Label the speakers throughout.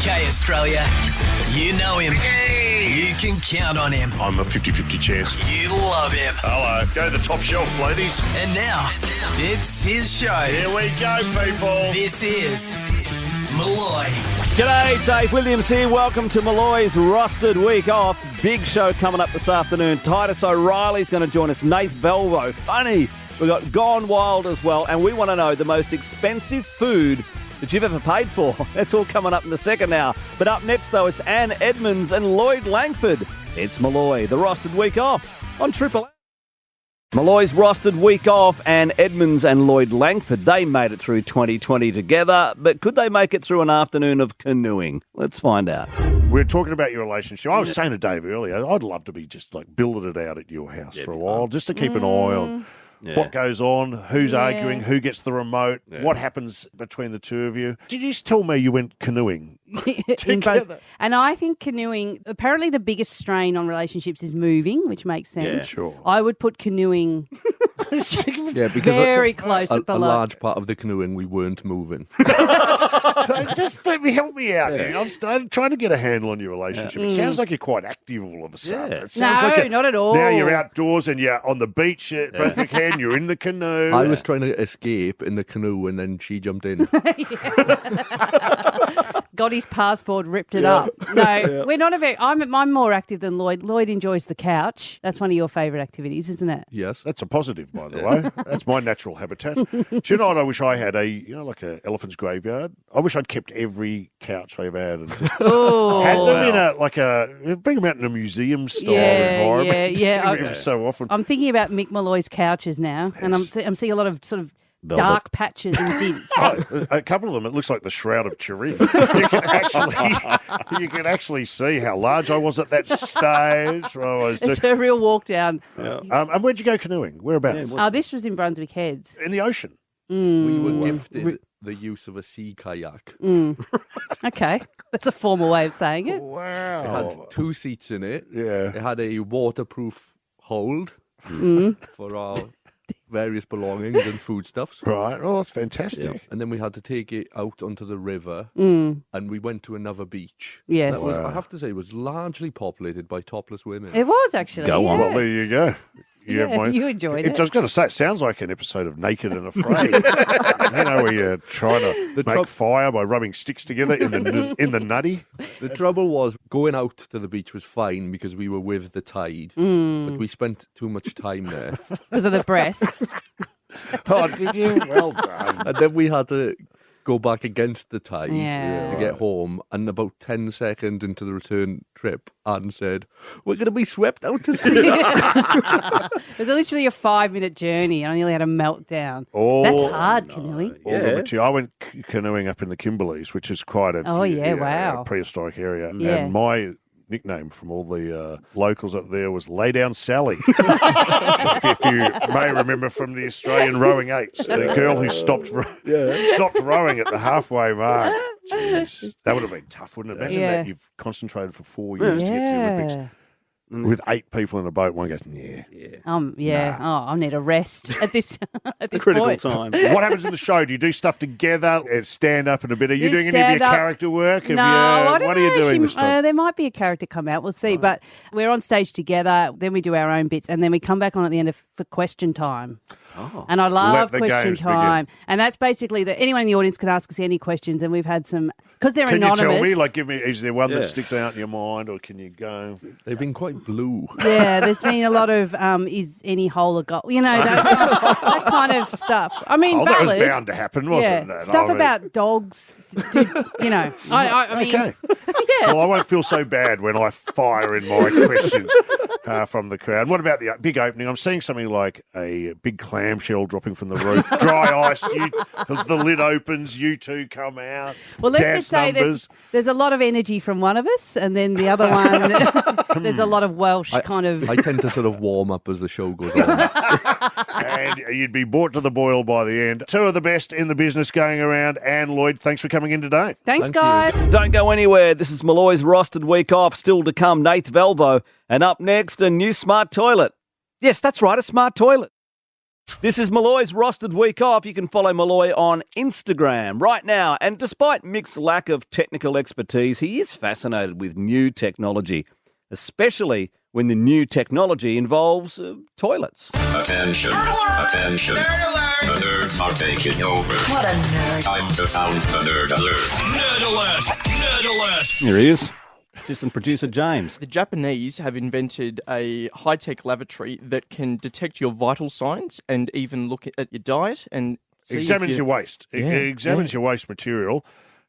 Speaker 1: Okay, Australia, you know him. You can count on him.
Speaker 2: I'm a 50-50 chance.
Speaker 1: You love him.
Speaker 2: Hello. Go to the top shelf, ladies.
Speaker 1: And now, it's his show.
Speaker 2: Here we go, people.
Speaker 1: This is Malloy.
Speaker 3: G'day, Dave Williams here. Welcome to Malloy's Rostered Week Off. Big show coming up this afternoon. Titus O'Reilly's going to join us. Nath Velvo, funny. We've got Gone Wild as well. And we want to know the most expensive food that you've ever paid for. That's all coming up in a second now. But up next, though, it's Anne Edmonds and Lloyd Langford. It's Malloy, the Rostered Week Off on Triple A. Malloy's Rostered Week Off, Anne Edmonds and Lloyd Langford. They made it through 2020 together, but could they make it through an afternoon of canoeing? Let's find out.
Speaker 2: We're talking about your relationship. I was saying to Dave earlier, I'd love to be just like building it out at your house for a while, just to keep an eye on what goes on, who's arguing, who gets the remote, what happens between the two of you. Did you just tell me you went canoeing together?
Speaker 4: And I think canoeing, apparently the biggest strain on relationships is moving, which makes sense.
Speaker 2: Yeah, sure.
Speaker 4: I would put canoeing
Speaker 5: because
Speaker 4: very close
Speaker 5: a
Speaker 4: at below.
Speaker 5: large part of the canoeing we weren't moving.
Speaker 2: Just help me out here. I'm trying to get a handle on your relationship. It sounds like you're quite active all of a sudden. It sounds
Speaker 4: No,
Speaker 2: like
Speaker 4: not at all.
Speaker 2: Now you're outdoors and you're on the beach, both you can, you're in the canoe.
Speaker 5: I was trying to escape in the canoe and then she jumped in.
Speaker 4: Got his passport, ripped it up. No, we're not I'm more active than Lloyd. Lloyd enjoys the couch. That's one of your favourite activities, isn't it?
Speaker 5: Yes.
Speaker 2: That's a positive, by the way. That's my natural habitat. Do you know what I wish I had? Like a elephant's graveyard. I wish I'd kept every couch I ever had and just had them in bring them out in a museum style environment. Every so often.
Speaker 4: I'm thinking about Mick Malloy's couches now, and I'm seeing a lot of sort of dark patches and dints.
Speaker 2: A couple of them, it looks like the Shroud of Turin. You can actually see how large I was at that stage.
Speaker 4: It's a real walk down.
Speaker 2: And where'd you go canoeing? Whereabouts?
Speaker 4: This was in Brunswick Heads.
Speaker 2: In the ocean.
Speaker 5: We were gifted the use of a sea kayak.
Speaker 4: Okay, that's a formal way of saying it.
Speaker 2: Wow.
Speaker 5: It had 2 seats in it.
Speaker 2: Yeah.
Speaker 5: It had a waterproof hold for our various belongings and foodstuffs.
Speaker 2: Right. Oh, that's fantastic.
Speaker 5: Yeah. And then we had to take it out onto the river and we went to another beach.
Speaker 4: Yes.
Speaker 5: That was, I have to say, it was largely populated by topless women.
Speaker 4: It was actually.
Speaker 2: Go on. Well, there you go.
Speaker 4: You enjoyed it.
Speaker 2: I was going to say, it sounds like an episode of Naked and Afraid. Where you're trying to make fire by rubbing sticks together in the nutty.
Speaker 5: The trouble was, going out to the beach was fine because we were with the tide, but we spent too much time there.
Speaker 4: Because of the breasts.
Speaker 2: Oh, did you? Well done.
Speaker 5: And then we had to go back against the tide
Speaker 4: Yeah.
Speaker 5: to get home. And about 10 seconds into the return trip, Anne said, "We're going to be swept out to sea."
Speaker 4: It was literally a 5-minute journey. I nearly had a meltdown.
Speaker 2: Oh,
Speaker 4: that's hard, canoeing.
Speaker 2: I went canoeing up in the Kimberleys, which is quite a
Speaker 4: wow.
Speaker 2: prehistoric area.
Speaker 4: Yeah.
Speaker 2: And my nickname from all the locals up there was Lay Down Sally. if you may remember from the Australian Rowing Eights, the girl who stopped rowing at the halfway mark. Jeez. That would have been tough, wouldn't it? Imagine that you've concentrated for 4 years to get to the Olympics. With 8 people in a boat, one goes,
Speaker 4: I need a rest at this
Speaker 3: Critical
Speaker 4: point.
Speaker 3: time.
Speaker 2: What happens in the show? Do you do stuff together? Stand up and a bit? Are you doing any of your character work?
Speaker 4: No, I don't
Speaker 2: what
Speaker 4: know.
Speaker 2: are you doing this time?
Speaker 4: There might be a character come out. We'll see. But we're on stage together. Then we do our own bits, and then we come back on at the end for question time. Oh. And I love question time. And that's basically that anyone in the audience can ask us any questions, and we've had some because they're anonymous.
Speaker 2: Can you tell me? Is there one that sticks out in your mind, or can you go?
Speaker 5: They've been quite blue.
Speaker 4: Yeah, there's been a lot of is any hole a goal? That kind of stuff. I mean, valid.
Speaker 2: That was bound to happen, wasn't it?
Speaker 4: Stuff about dogs. I mean,
Speaker 2: okay. Well, I won't feel so bad when I fire in my questions from the crowd. What about the big opening? I'm seeing something like a big clamshell dropping from the roof, dry ice. The lid opens, you two come out.
Speaker 4: Well, let's just say there's a lot of energy from one of us, and then the other one, there's a lot of Welsh kind of.
Speaker 5: I tend to sort of warm up as the show goes on.
Speaker 2: And you'd be brought to the boil by the end. 2 of the best in the business going around. Anne, Lloyd, thanks for coming in today.
Speaker 4: Thanks, guys.
Speaker 3: Don't go anywhere. This is Malloy's Rostered Week Off. Still to come, Nath Velvo. And up next, a new smart toilet. Yes, that's right, a smart toilet. This is Malloy's Rostered Week Off. You can follow Malloy on Instagram right now. And despite Mick's lack of technical expertise, he is fascinated with new technology, especially when the new technology involves toilets.
Speaker 6: Attention, attention.
Speaker 1: Nerd alert!
Speaker 6: The nerds are taking over.
Speaker 1: What a nerd.
Speaker 6: Time to sound the nerd alert.
Speaker 1: Nerd alert! Nerd alert!
Speaker 3: Here he is, assistant producer James.
Speaker 7: The Japanese have invented a high-tech lavatory that can detect your vital signs and even look at your diet and see
Speaker 2: Examines your waste.
Speaker 7: Yeah,
Speaker 2: It examines your waste material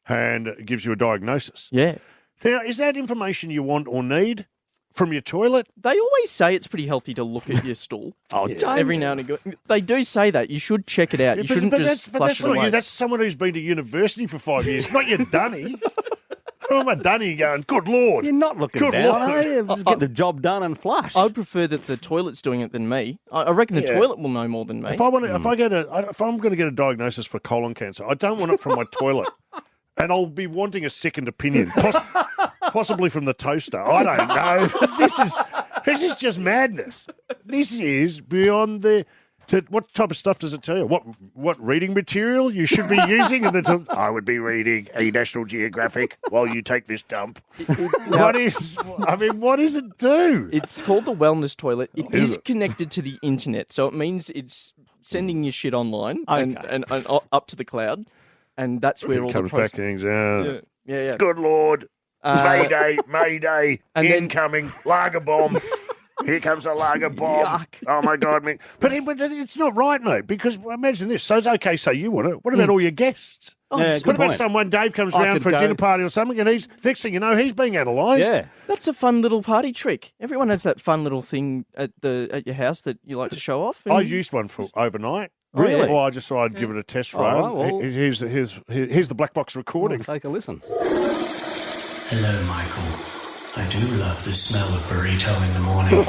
Speaker 2: and gives you a diagnosis.
Speaker 7: Yeah.
Speaker 2: Now, is that information you want or need from your toilet?
Speaker 7: They always say it's pretty healthy to look at your stool.
Speaker 3: James.
Speaker 7: Every now and again. They do say that. You should check it out. You shouldn't just flush it
Speaker 2: not
Speaker 7: away.
Speaker 2: you. That's someone who's been to university for 5 years, not your dunny. I'm a dunny going, good Lord.
Speaker 3: You're not looking
Speaker 2: Good
Speaker 3: down,
Speaker 2: Lord.
Speaker 3: are you? Just get the job done and flush.
Speaker 7: I would prefer that the toilet's doing it than me. I reckon the toilet will know more than me.
Speaker 2: If I'm going to get a diagnosis for colon cancer, I don't want it from my toilet, and I'll be wanting a second opinion, possibly from the toaster. I don't know. This is just madness. This is beyond the. What type of stuff does it tell you? What reading material you should be using? And then I would be reading a National Geographic while you take this dump. What does it do?
Speaker 7: It's called the wellness toilet. It is connected to the internet, so it means it's sending your shit online and up to the cloud, and that's where all
Speaker 2: Comes
Speaker 7: the
Speaker 2: back things out.
Speaker 7: yeah.
Speaker 2: Good Lord. Mayday,
Speaker 7: and then-
Speaker 2: incoming, lager bomb. Here comes a lager bomb.
Speaker 7: Yuck.
Speaker 2: Oh, my God, mate. But it's not right, mate, because imagine this. So it's okay, say you want it. What about all your guests?
Speaker 3: Yeah, good
Speaker 2: What about
Speaker 3: point.
Speaker 2: someone, Dave comes
Speaker 3: I
Speaker 2: round
Speaker 3: could
Speaker 2: for a
Speaker 3: go-
Speaker 2: dinner party or something, and next thing you know, he's being analysed.
Speaker 3: Yeah.
Speaker 7: That's a fun little party trick. Everyone has that fun little thing at your house that you like to show off.
Speaker 2: I used one for overnight.
Speaker 3: Really?
Speaker 2: Well, I just thought I'd give it a test
Speaker 3: Oh,
Speaker 2: run.
Speaker 3: well.
Speaker 2: Here's the black box recording.
Speaker 3: Take a listen.
Speaker 8: Hello, Michael. I do love the smell of burrito in the morning.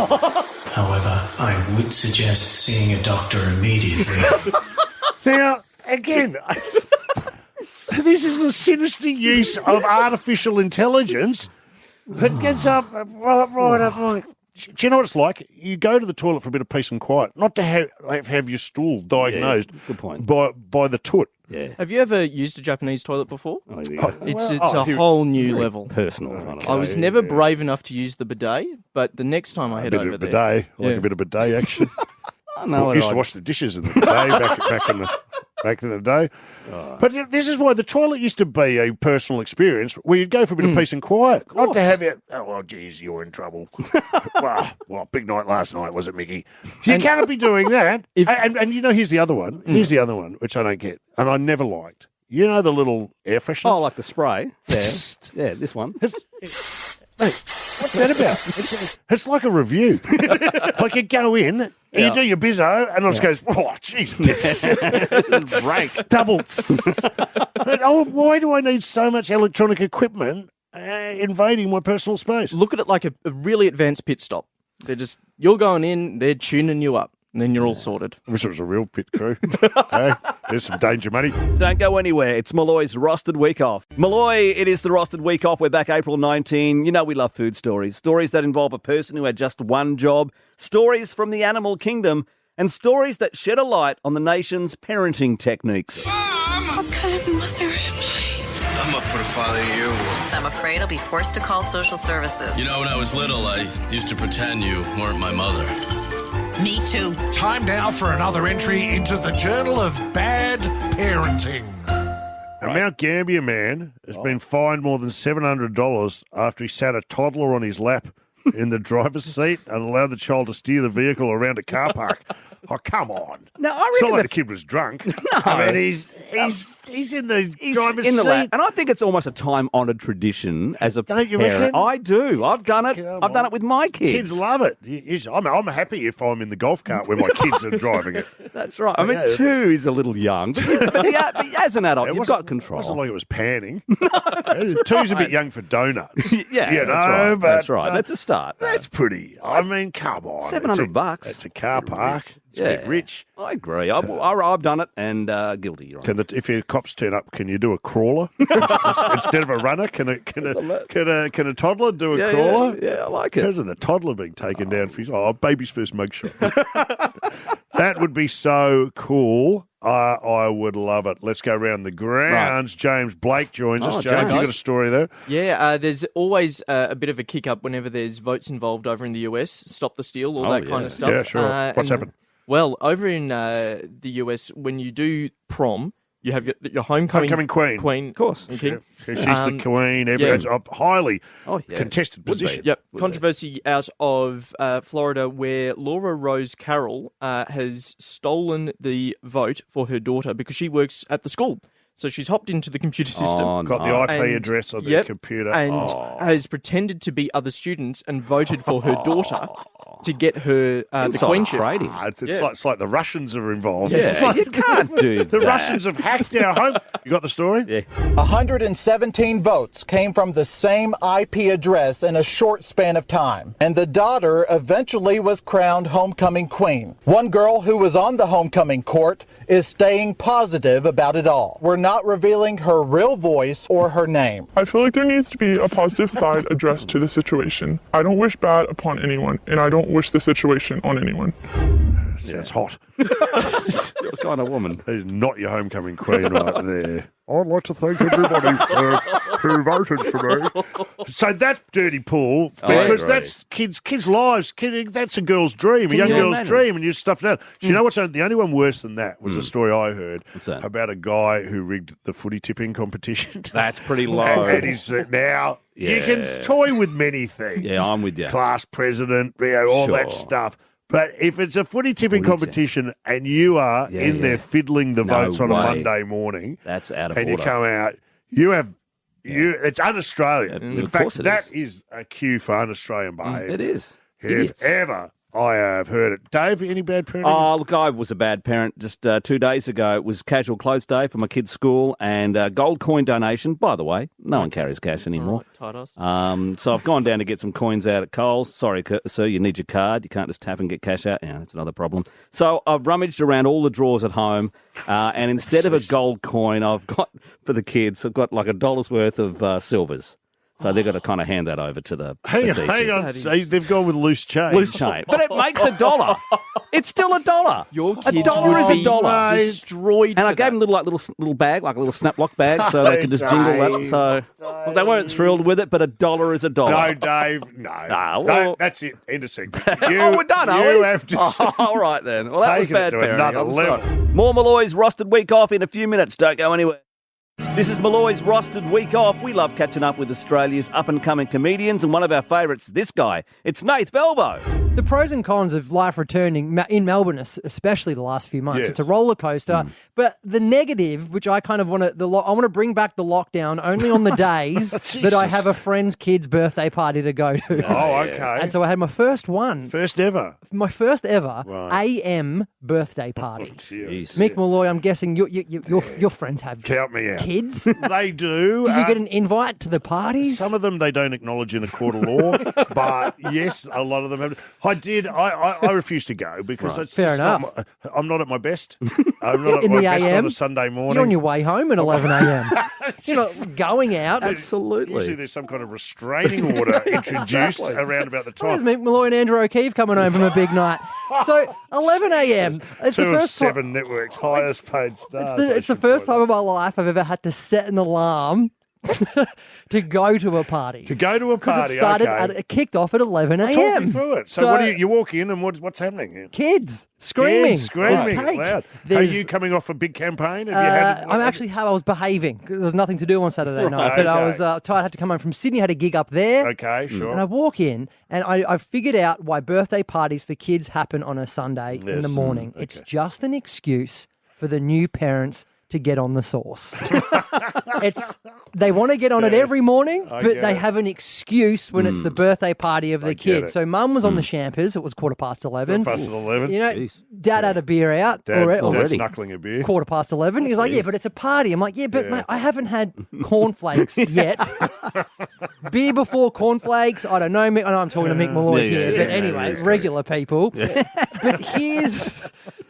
Speaker 8: However, I would suggest seeing a doctor immediately.
Speaker 2: Now, again, this is the sinister use of artificial intelligence that gets up right up. Do you know what it's like? You go to the toilet for a bit of peace and quiet, not to have your stool diagnosed
Speaker 3: good point.
Speaker 2: by the toot.
Speaker 3: Yeah.
Speaker 7: Have you ever used a Japanese toilet before?
Speaker 3: Oh, yeah.
Speaker 7: It's a whole new level.
Speaker 3: Personal. Kind of.
Speaker 7: I was never brave enough to use the bidet, but the next time I head
Speaker 2: A bit
Speaker 7: over
Speaker 2: of
Speaker 7: there,
Speaker 2: bidet,
Speaker 7: Yeah.
Speaker 2: a bit of bidet action.
Speaker 3: No,
Speaker 2: I used to wash the dishes in the bidet back in the day. But this is why the toilet used to be a personal experience where you'd go for a bit of peace and quiet, not to have it. Oh, well, geez, you're in trouble. well, big night last night, was it, Mickey? You can't be doing that. And you know, here's the other one. Here's the other one, which I don't get, and I never liked. You know the little air freshener?
Speaker 3: Oh, like the spray. Yeah. Yeah, this one.
Speaker 2: What's that about? It's like a review. Like you go in, and you do your bizzo, and it just goes, oh, jeez. Rank. Double. But, why do I need so much electronic equipment invading my personal space?
Speaker 7: look at it like a really advanced pit stop. You're going in, they're tuning you up, and then you're all sorted.
Speaker 2: I wish it was a real pit crew. Hey, there's some danger money.
Speaker 3: Don't go anywhere. It's Malloy's Rostered Week Off. Malloy, it is the Rostered Week Off. We're back April 19. You know we love food stories. Stories that involve a person who had just one job. Stories from the animal kingdom. And stories that shed a light on the nation's parenting techniques.
Speaker 9: What kind of mother am I?
Speaker 1: I'm a poor father you.
Speaker 10: I'm afraid I'll be forced to call social services.
Speaker 1: You know, when I was little, I used to pretend you weren't my mother.
Speaker 9: Me too.
Speaker 11: Time now for another entry into the Journal of Bad Parenting.
Speaker 2: A Mount Gambier man has been fined more than $700 after he sat a toddler on his lap in the driver's seat and allowed the child to steer the vehicle around a car park. Oh, come on.
Speaker 3: No, I
Speaker 2: It's
Speaker 3: reckon
Speaker 2: not like the
Speaker 3: that's-
Speaker 2: kid was drunk. I mean, he's in the driver's
Speaker 3: in the
Speaker 2: seat.
Speaker 3: lap. And I think it's almost a time-honoured tradition as a
Speaker 2: Don't you
Speaker 3: parent.
Speaker 2: reckon?
Speaker 3: I do. I've done it.
Speaker 2: Come
Speaker 3: I've done
Speaker 2: on.
Speaker 3: it with my kids.
Speaker 2: Kids love it. I'm happy if I'm in the golf cart where my kids are driving it.
Speaker 3: That's right. I mean,
Speaker 2: Yeah.
Speaker 3: 2 is a little young. But as an adult, you've got control.
Speaker 2: It wasn't like it was panning. 2's a bit young for donuts.
Speaker 3: Yeah,
Speaker 2: you
Speaker 3: that's
Speaker 2: know,
Speaker 3: right.
Speaker 2: but
Speaker 3: That's right. That's a start.
Speaker 2: That's pretty. I mean, come on.
Speaker 3: $700.
Speaker 2: It's a car park. It's a bit rich.
Speaker 3: I agree. I've done it and guilty. You're right.
Speaker 2: If your cops turn up, can you do a crawler instead of a runner? Can a toddler do a crawler?
Speaker 3: Yeah, I like it.
Speaker 2: Because of the toddler being taken down for his baby's first mugshot. That would be so cool. I would love it. Let's go around the grounds. Right. James Blake joins us. James, you got a story there?
Speaker 7: Yeah, there's always a bit of a kick-up whenever there's votes involved over in the US. Stop the steal, all that kind of stuff.
Speaker 2: Yeah, sure. What's happened?
Speaker 7: Well, over in the US, when you do prom, you have your homecoming queen.
Speaker 3: Of course.
Speaker 7: Okay.
Speaker 2: She's the queen. Everyone's a highly contested position.
Speaker 7: Yep. Controversy out of Florida where Laura Rose Carroll has stolen the vote for her daughter because she works at the school. So she's hopped into the computer system.
Speaker 2: Got the IP address of the computer.
Speaker 7: And has pretended to be other students and voted for her daughter to get her the queenship.
Speaker 2: It's like the Russians are involved.
Speaker 3: Yeah, you can't do that.
Speaker 2: The Russians have hacked our home. You got the story?
Speaker 3: Yeah.
Speaker 12: 117 votes came from the same IP address in a short span of time, and the daughter eventually was crowned homecoming queen. One girl who was on the homecoming court is staying positive about it all. We're not revealing her real voice or her name.
Speaker 13: I feel like there needs to be a positive side addressed to the situation. I don't wish bad upon anyone, and I don't wish the situation on anyone.
Speaker 2: Sounds hot.
Speaker 3: You're the kind of woman.
Speaker 2: He's not your homecoming queen right there. I'd like to thank everybody who voted for me. So that's dirty pool because that's kids' lives. That's a girl's dream, a young girl's dream, and you stuff it out. Do you know what's the only one worse than that was a story I heard about a guy who rigged the footy tipping competition.
Speaker 3: That's pretty low.
Speaker 2: And he's now you can toy with many things.
Speaker 3: Yeah, I'm with you.
Speaker 2: Class president, all that stuff. But if it's a footy tipping competition and you are in there fiddling the votes on a Monday morning,
Speaker 3: that's out of order.
Speaker 2: And you come out, it's un-Australian. In fact, that is a cue for un-Australian behaviour.
Speaker 3: It is.
Speaker 2: If ever I have heard it. Dave, any bad parenting?
Speaker 3: Oh, look, I was a bad parent. Just 2 days ago, it was casual clothes day for my kids' school and gold coin donation. By the way, no one carries cash anymore. So I've gone down to get some coins out at Coles. Sorry, sir, you need your card. You can't just tap and get cash out. Yeah, that's another problem. So I've rummaged around all the drawers at home, and instead of a gold coin, I've got, for the kids, I've got like $1 worth of silvers. So they've got to kind of hand that over to the teachers.
Speaker 2: Hang on. So they've gone with loose change.
Speaker 3: Loose change. But it makes $1. It's still $1.
Speaker 7: Your kids
Speaker 3: $1 is $1.
Speaker 7: Destroyed.
Speaker 3: And I gave them little bag, like a little snap-lock bag, so they can just jingle that. So they weren't thrilled with it, but $1 is $1.
Speaker 2: No, Dave, no. No, that's it. End of segment.
Speaker 3: We're done, are we?
Speaker 2: You have to
Speaker 3: all right, then. Well, that was bad parenting.
Speaker 2: Another level.
Speaker 3: More Malloy's Rostered Week Off in a few minutes. Don't go anywhere. This is Malloy's Rostered Week Off. We love catching up with Australia's up-and-coming comedians, and one of our favourites, this guy. It's Nath Velvo.
Speaker 14: The pros and cons of life returning in Melbourne, especially the last few months.
Speaker 2: Yes.
Speaker 14: It's a roller coaster. But the negative, which I kind of want to, I want to bring back the lockdown only on the days that I have a friend's kid's birthday party to go to.
Speaker 2: Oh, okay.
Speaker 14: And so I had my first one.
Speaker 2: First ever.
Speaker 14: My first ever AM birthday party. Mick Malloy, I'm guessing your friends have
Speaker 2: Count me out.
Speaker 14: Kids.
Speaker 2: They do.
Speaker 14: Did you get an invite to the parties?
Speaker 2: Some of them they don't acknowledge in a court of law, but yes, a lot of them have. I did. I refused to go because it's
Speaker 14: fair
Speaker 2: just
Speaker 14: enough.
Speaker 2: I'm not at my best. I'm not at
Speaker 14: in
Speaker 2: my
Speaker 14: the
Speaker 2: best
Speaker 14: AM,
Speaker 2: on a Sunday morning.
Speaker 14: You're on your way home at 11 a.m. You're not going out.
Speaker 3: Absolutely.
Speaker 2: Usually there's some kind of restraining order introduced around about the time.
Speaker 14: There's Mick Malloy and Andrew O'Keefe coming home from a big night. So 11 a.m. It's
Speaker 2: Two
Speaker 14: the
Speaker 2: of
Speaker 14: first
Speaker 2: 7 networks, highest paid stars.
Speaker 14: It's the first time in my life I've ever had to set an alarm to go to a party.
Speaker 2: To go to a party,
Speaker 14: it started. It kicked off at 11 a.m.
Speaker 2: Talk me through it. So what do you walk in and what's happening here?
Speaker 14: Kids screaming,
Speaker 2: Kids screaming loud. Are you coming off a big campaign? Have you had?
Speaker 14: I was behaving. There was nothing to do on Saturday night, but I was tired. I had to come home from Sydney. Had a gig up there.
Speaker 2: Okay, sure.
Speaker 14: And I walk in, and I figured out why birthday parties for kids happen on a Sunday in the morning. Okay. It's just an excuse for the new parents to get on the sauce. They want to get on it every morning, but they have an excuse when it's the birthday party of the kid. So Mum was on the Champers. It was 11:15.
Speaker 2: 11:15.
Speaker 14: You know, Dad had a beer out
Speaker 2: Dad's
Speaker 14: already.
Speaker 2: knuckling a beer.
Speaker 14: 11:15. He was like, yeah, but it's a party. I'm like, yeah, but mate, I haven't had cornflakes yet. Beer before cornflakes. I don't know. I know I'm talking to Mick Malloy here, but anyway, regular people. But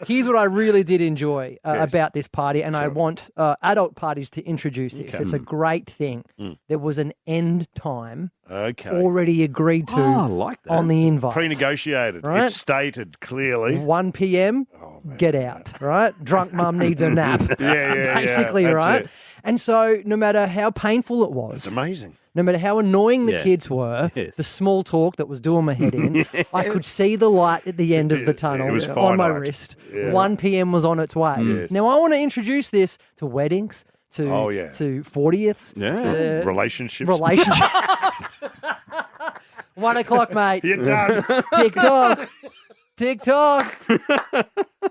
Speaker 14: Here's what I really did enjoy about this party, and I want adult parties to introduce this. It's a great thing. There was an end time already agreed to on the invite.
Speaker 2: Pre-negotiated.
Speaker 14: Right?
Speaker 2: It's stated clearly.
Speaker 14: 1 p.m., get out, right? Drunk mum needs a nap. Basically,
Speaker 2: that's
Speaker 14: right?
Speaker 2: it.
Speaker 14: And so no matter how painful it was.
Speaker 2: It's amazing.
Speaker 14: No matter how annoying the kids were, the small talk that was doing my head in, I could see the light at the end of the tunnel on my wrist. 1 p.m. was on its way.
Speaker 2: Yes.
Speaker 14: Now, I want to introduce this to weddings, to 40ths, to
Speaker 2: relationships.
Speaker 14: 1 o'clock, mate.
Speaker 2: You're done.
Speaker 14: TikTok.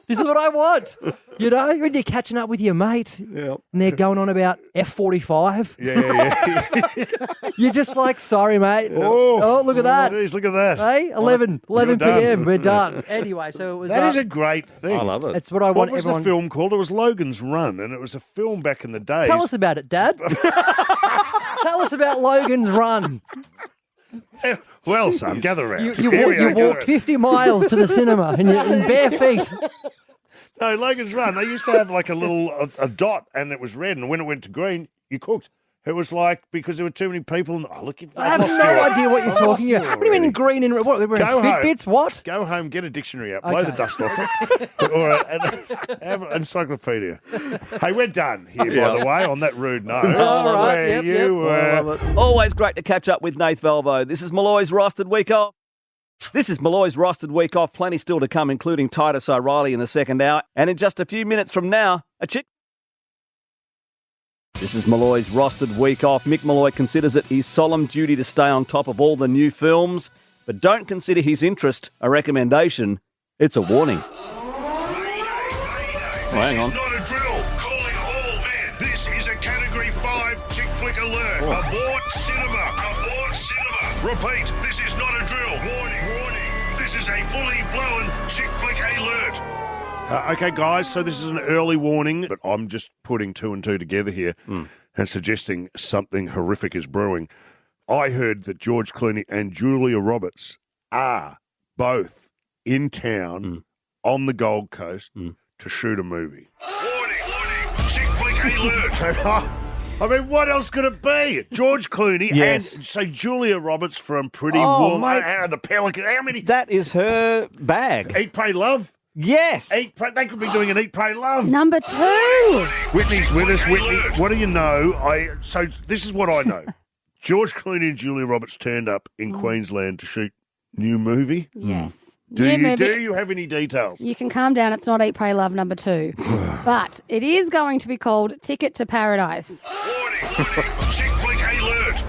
Speaker 14: This is what I want. You know, when you're catching up with your mate and they're going on about F45. You're just like, sorry, mate. Oh, look at that.
Speaker 2: Geez, look at that.
Speaker 14: Hey, 11 p.m. We're done. Anyway, so it was.
Speaker 2: That is a great thing.
Speaker 5: I love it.
Speaker 14: It's what I want.
Speaker 2: What was
Speaker 14: everyone...
Speaker 2: the film called? It was Logan's Run, and it was a film back in the day.
Speaker 14: Tell us about it, Dad. Tell us about Logan's Run.
Speaker 2: Well, son, gather round.
Speaker 14: You walked 50 miles to the cinema in bare feet.
Speaker 2: No, Logan's Run. They used to have like a little a dot, and it was red, and when it went to green, you cooked. It was like because there were too many people. And,
Speaker 14: I have no idea what you're talking about. What do you mean green and red? What? They're wearing Fitbits? What?
Speaker 2: Go home, get a dictionary out, blow the dust off it, or have an encyclopedia. Hey, we're done here, by the way, on that rude note.
Speaker 14: All right,
Speaker 2: Were.
Speaker 3: Always great to catch up with Nath Valvo. This is Malloy's Rostered Week Off. Plenty still to come, including Titus O'Reilly in the second hour. And in just a few minutes from now, a chick. This is Malloy's Rostered Week Off. Mick Malloy considers it his solemn duty to stay on top of all the new films, but don't consider his interest a recommendation. It's a warning.
Speaker 11: Hang on. This is not a drill. Calling all men. This is a Category 5 chick flick alert. Abort cinema. Abort cinema. Repeat, this is not a drill. Warning. This is a fully blown chick flick alert.
Speaker 2: Okay, guys, so this is an early warning, but I'm just putting two and two together here and suggesting something horrific is brewing. I heard that George Clooney and Julia Roberts are both in town on the Gold Coast to shoot a movie.
Speaker 11: Warning. Chick flick alert.
Speaker 2: I mean, what else could it be? George Clooney and, say, Julia Roberts from Pretty Woman, The Pelican. How many?
Speaker 3: That is her bag.
Speaker 2: Eat, Pray, Love.
Speaker 3: Yes.
Speaker 2: They could be doing an Eat, Pray, Love.
Speaker 4: Number 2.
Speaker 2: Whitney's with us. Whitney, what do you know? So this is what I know. George Clooney and Julia Roberts turned up in Queensland to shoot new movie.
Speaker 4: Yes.
Speaker 2: Do you have any details?
Speaker 4: You can calm down. It's not Eat, Pray, Love number 2. But it is going to be called Ticket to Paradise.
Speaker 11: Warning. Chick flick alert.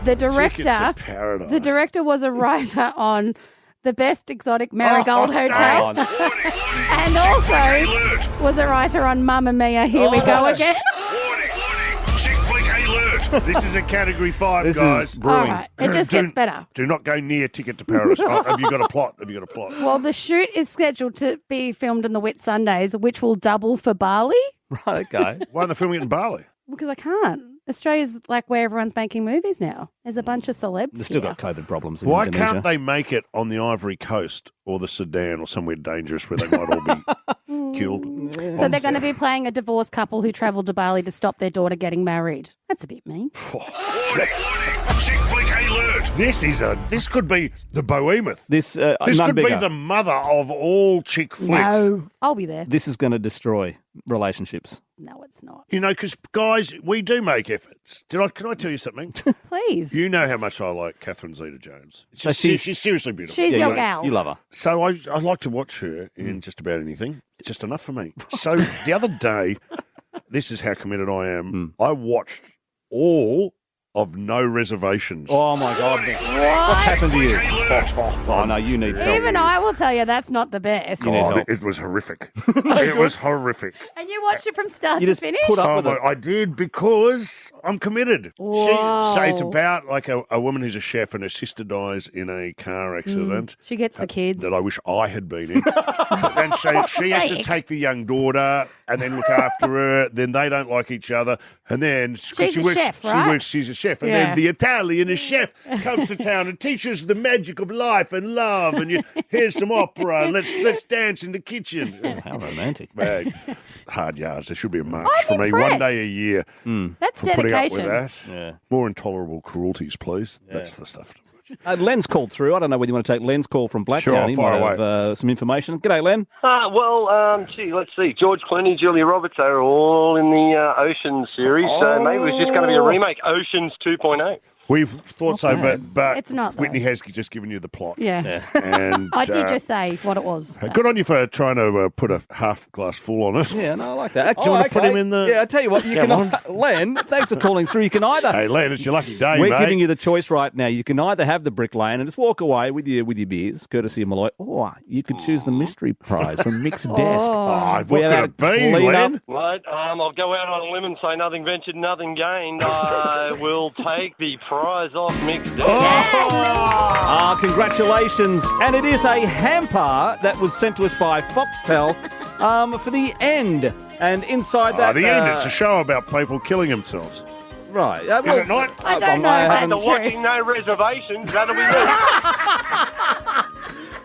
Speaker 4: The director,
Speaker 2: Tickets to Paradise.
Speaker 4: The director was a writer on The Best Exotic Marigold Hotel. And also was a writer on Mamma Mia, Here We Go Again.
Speaker 11: Warning. Chick flick alert.
Speaker 2: This is a Category 5,
Speaker 3: this
Speaker 2: guys.
Speaker 3: Is brewing.
Speaker 4: All right. It just gets better.
Speaker 2: Do not go near Ticket to Paradise. Have you got a plot?
Speaker 4: Well, the shoot is scheduled to be filmed in the Whit Sundays, which will double for Bali.
Speaker 3: Right, okay.
Speaker 2: Why aren't they filming it in Bali?
Speaker 4: Because I can't. Australia's like where everyone's making movies now. There's a bunch of celebs.
Speaker 3: They've still
Speaker 4: here.
Speaker 3: got COVID problems in
Speaker 2: Why
Speaker 3: Indonesia.
Speaker 2: can't they make it on the Ivory Coast or the Sudan or somewhere dangerous where they might all be killed?
Speaker 4: So they're going to be playing a divorced couple who travelled to Bali to stop their daughter getting married. That's a bit mean.
Speaker 11: Warning. Chick flick alert.
Speaker 2: This could be the behemoth.
Speaker 3: This
Speaker 2: could be the mother of all chick flicks.
Speaker 4: No, I'll be there.
Speaker 3: This is going to destroy relationships.
Speaker 4: No, it's not.
Speaker 2: You know, because guys, we do make efforts. Can I tell you something?
Speaker 4: Please.
Speaker 2: You know how much I like Catherine Zeta-Jones.
Speaker 3: So
Speaker 2: She's seriously beautiful.
Speaker 4: She's your gal.
Speaker 3: You love her.
Speaker 2: So I like to watch her in just about anything. It's just enough for me. So the other day, this is how committed I am. I watched all of No Reservations.
Speaker 3: Oh, my God. What's happened to you? Oh, no, you need help.
Speaker 4: Even I will tell you that's not the best.
Speaker 2: It was horrific. It was horrific.
Speaker 4: And you watched it from start
Speaker 3: You
Speaker 4: to
Speaker 3: just
Speaker 4: finish?
Speaker 3: put up with it.
Speaker 2: I did because I'm committed.
Speaker 4: Whoa.
Speaker 2: So it's about like a woman who's a chef and her sister dies in a car accident.
Speaker 4: She gets the kids.
Speaker 2: That I wish I had been in. And so she has to take the young daughter and then look after her. Then they don't like each other, and then
Speaker 4: She's a chef, right?
Speaker 2: She's a chef, and
Speaker 4: Yeah.
Speaker 2: then the Italian chef comes to town and teaches the magic of life and love. And here's some opera. Let's dance in the kitchen.
Speaker 3: Oh, how romantic.
Speaker 2: Hard yards. There should be a march
Speaker 4: I'm
Speaker 2: for me
Speaker 4: impressed.
Speaker 2: 1 day a year.
Speaker 4: That's
Speaker 2: for putting up with
Speaker 4: dedication.
Speaker 2: that.
Speaker 3: Yeah.
Speaker 2: More intolerable cruelties, please. That's the stuff.
Speaker 3: Len's called through. I don't know whether you want to take Len's call from Blacktown.
Speaker 2: Sure,
Speaker 3: He
Speaker 2: fire
Speaker 3: might have some information. G'day, Len.
Speaker 15: Let's see. George Clooney, Julia Roberts are all in the Oceans series, so maybe it's just going to be a remake. Oceans 2.0.
Speaker 2: We've thought so, but
Speaker 4: It's not, though.
Speaker 2: Whitney has just given you the plot.
Speaker 4: Yeah.
Speaker 2: And
Speaker 4: I did just say what it was.
Speaker 2: good on you for trying to put a half glass full on it.
Speaker 3: Yeah, no, I like that.
Speaker 2: Do you want to put him in the...
Speaker 3: Yeah, I tell you what, you can. Len, thanks for calling through. You can either.
Speaker 2: Hey, Len, it's your lucky day,
Speaker 3: We're
Speaker 2: mate.
Speaker 3: giving you the choice right now. You can either have the Brick Lane and just walk away with your beers, courtesy of Malloy, or you could choose the mystery prize from Mick's Desk.
Speaker 2: What could it be, Len?
Speaker 15: Right, I'll go out on a limb and say nothing ventured, nothing gained. I will take the prize off Mick's desk.
Speaker 3: Congratulations. And it is a hamper that was sent to us by Foxtel for the end. And inside that...
Speaker 2: The end, it's a show about people killing themselves.
Speaker 3: Right.
Speaker 2: Is it not?
Speaker 4: I don't know if
Speaker 15: After
Speaker 4: that's
Speaker 15: watching
Speaker 4: true.
Speaker 15: No Reservations, that'll be it.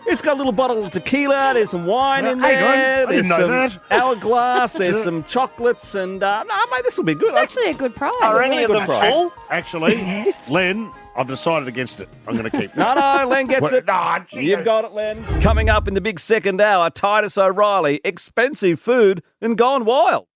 Speaker 3: It's got a little bottle of tequila. There's some wine in
Speaker 2: hang on.
Speaker 3: there.
Speaker 2: I
Speaker 3: There's
Speaker 2: didn't know
Speaker 3: some
Speaker 2: that.
Speaker 3: hourglass. There's some chocolates. And, no, mate, this will be good.
Speaker 4: It's actually a good prize.
Speaker 15: Are any of them
Speaker 3: prize.
Speaker 15: full?
Speaker 2: Actually, Len, I've decided against it. I'm going to keep it.
Speaker 3: No, Len gets it. You've got it, Len. Coming up in the big second hour, Titus O'Reilly, expensive food and gone wild.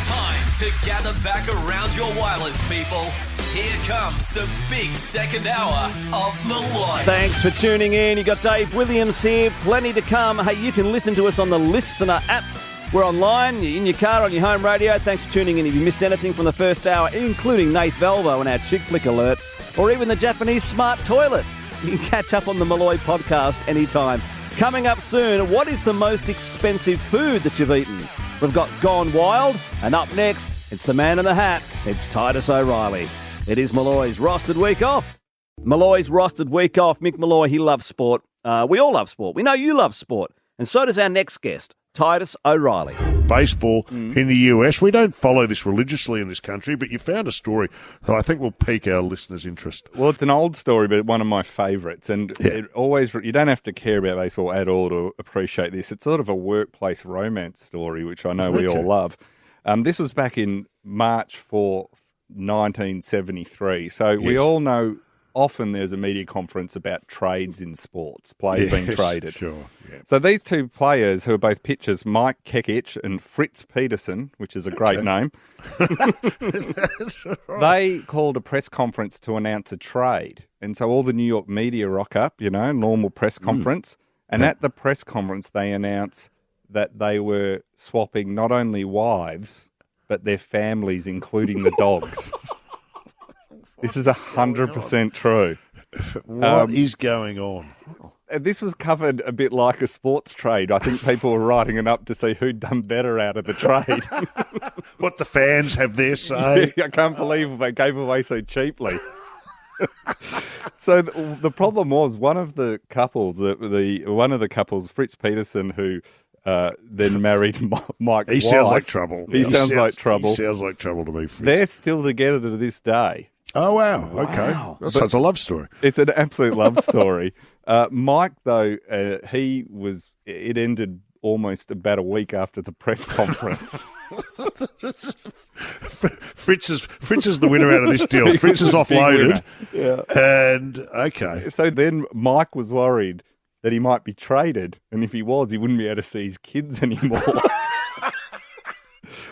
Speaker 1: Time to gather back around your wireless, people. Here comes the big second hour of Malloy.
Speaker 3: Thanks for tuning in. You got Dave Williams here. Plenty to come. Hey, you can listen to us on the Listener app. We're online, in your car, on your home radio. Thanks for tuning in. If you missed anything from the first hour, including Nath Velvo and our Chick Flick Alert, or even the Japanese smart toilet, you can catch up on the Malloy podcast anytime. Coming up soon, what is the most expensive food that you've eaten? We've got Gone Wild, and up next, it's the man in the hat. It's Titus O'Reilly. It is Malloy's Rostered Week Off. Malloy's Rostered Week Off. Mick Malloy, he loves sport. We all love sport. We know you love sport. And so does our next guest, Titus O'Reilly.
Speaker 2: Baseball in the US. We don't follow this religiously in this country, but you found a story that I think will pique our listeners' interest.
Speaker 16: Well, it's an old story, but one of my favourites. And it always, you don't have to care about baseball at all to appreciate this. It's sort of a workplace romance story, which I know we all love. This was back in March 4th, 1973. So we all know often there's a media conference about trades in sports, players being traded.
Speaker 2: Sure. Yeah.
Speaker 16: So these two players who are both pitchers, Mike Kekich and Fritz Peterson, which is a great name, they called a press conference to announce a trade. And so all the New York media rock up, normal press conference. And at the press conference, they announce that they were swapping not only wives, but their families, including the dogs. This is 100% true.
Speaker 2: What is going on?
Speaker 16: This was covered a bit like a sports trade. I think people were writing it up to see who'd done better out of the trade.
Speaker 2: What the fans have their say.
Speaker 16: I can't believe they gave away so cheaply. So the problem was one of the couples, Fritz Peterson, who then married Mike's wife.
Speaker 2: He sounds like trouble.
Speaker 16: He sounds like trouble.
Speaker 2: He sounds like trouble to me, Fritz.
Speaker 16: They're still together to this day.
Speaker 2: Oh, wow. Okay. So it's a love story.
Speaker 16: It's an absolute love story. Mike, though, it ended almost about a week after the press conference.
Speaker 2: Fritz is the winner out of this deal. Fritz is offloaded.
Speaker 16: Yeah.
Speaker 2: And, okay.
Speaker 16: So then Mike was worried that he might be traded. And if he was, he wouldn't be able to see his kids anymore.